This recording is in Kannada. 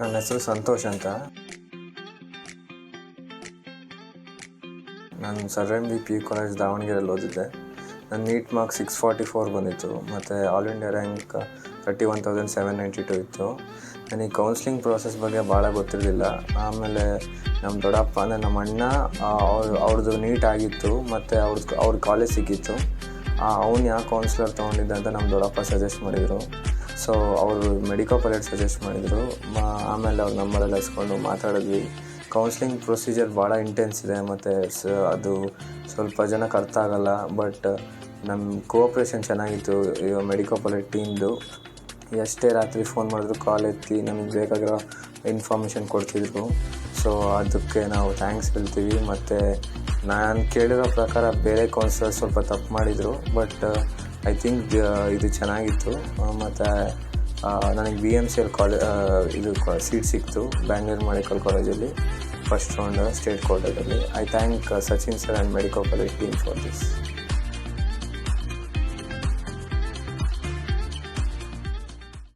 ನನ್ನ ಹೆಸರು ಸಂತೋಷ್ ಅಂತ. ನಾನು sir M V P U college ದಾವಣಗೆರೆಯಲ್ಲಿ ಓದಿದ್ದೆ. ನನ್ನ ನೀಟ್ ಮಾರ್ಕ್ಸ್ 644 ಬಂದಿತ್ತು ಮತ್ತು ಆಲ್ ಇಂಡಿಯಾ ರ್ಯಾಂಕ್ 31,792 ಇತ್ತು. ನನಗೆ ಕೌನ್ಸ್ಲಿಂಗ್ ಪ್ರೋಸೆಸ್ ಬಗ್ಗೆ ಭಾಳ ಗೊತ್ತಿರಲಿಲ್ಲ. ಆಮೇಲೆ ನಮ್ಮ ದೊಡ್ಡಪ್ಪ ಅಂದರೆ ನಮ್ಮ ಅಣ್ಣ ಅವ್ರದ್ದು ನೀಟ್ ಆಗಿತ್ತು ಮತ್ತು ಅವ್ರ ಕಾಲೇಜ್ ಸಿಕ್ಕಿತ್ತು. ಅವ್ನು ಯಾವ ಕೌನ್ಸಿಲರ್ ತೊಗೊಂಡಿದ್ದೆ ಅಂತ ನಮ್ಮ ದೊಡ್ಡಪ್ಪ ಸಜೆಸ್ಟ್ ಮಾಡಿದರು. ಸೊ ಅವರು ಮೆಡಿಕೋಪಲೇಟ್ ಸಜೆಸ್ಟ್ ಮಾಡಿದರು. ಆಮೇಲೆ ಅವ್ರ ನಂಬರೆಲ್ಲ ಇಸ್ಕೊಂಡು ಮಾತಾಡಿದ್ವಿ. ಕೌನ್ಸ್ಲಿಂಗ್ ಪ್ರೊಸೀಜರ್ ಭಾಳ ಇಂಟೆನ್ಸ್ ಇದೆ ಮತ್ತು ಅದು ಸ್ವಲ್ಪ ಜನಕ್ಕೆ ಅರ್ಥ ಆಗೋಲ್ಲ. ಬಟ್ ನಮ್ಮ ಕೋಆಪ್ರೇಷನ್ ಚೆನ್ನಾಗಿತ್ತು ಮೆಡಿಕೋಪಲೇಟ್ ಟೀಮ್ದು. ಎಷ್ಟೇ ರಾತ್ರಿ ಫೋನ್ ಮಾಡಿದ್ರು ಕಾಲ್ ಎತ್ತಿ ನಮಗೆ ಬೇಕಾಗಿರೋ ಇನ್ಫಾರ್ಮೇಷನ್ ಕೊಡ್ತಿದ್ರು. ಸೊ ಅದಕ್ಕೆ ನಾವು ಥ್ಯಾಂಕ್ಸ್ ಹೇಳ್ತೀವಿ. ಮತ್ತು ನಾನು ಕೇಳಿರೋ ಪ್ರಕಾರ ಬೇರೆ ಕೌನ್ಸಿಲರ್ ಸ್ವಲ್ಪ ತಪ್ಪು ಮಾಡಿದರು, ಬಟ್ ಐ ಥಿಂಕ್ ಇದು ಚೆನ್ನಾಗಿತ್ತು. ಮತ್ತು ನನಗೆ BMCಯಲ್ಲಿ ಸೀಟ್ ಸಿಕ್ತು ಬ್ಯಾಂಗ್ಳೂರ್ ಮೆಡಿಕಲ್ ಕಾಲೇಜಲ್ಲಿ ಫಸ್ಟ್ ರೌಂಡ್ ಸ್ಟೇಟ್ ಕೋಟಾದಲ್ಲಿ. I thank Sachin sir and Medicoplate team for this.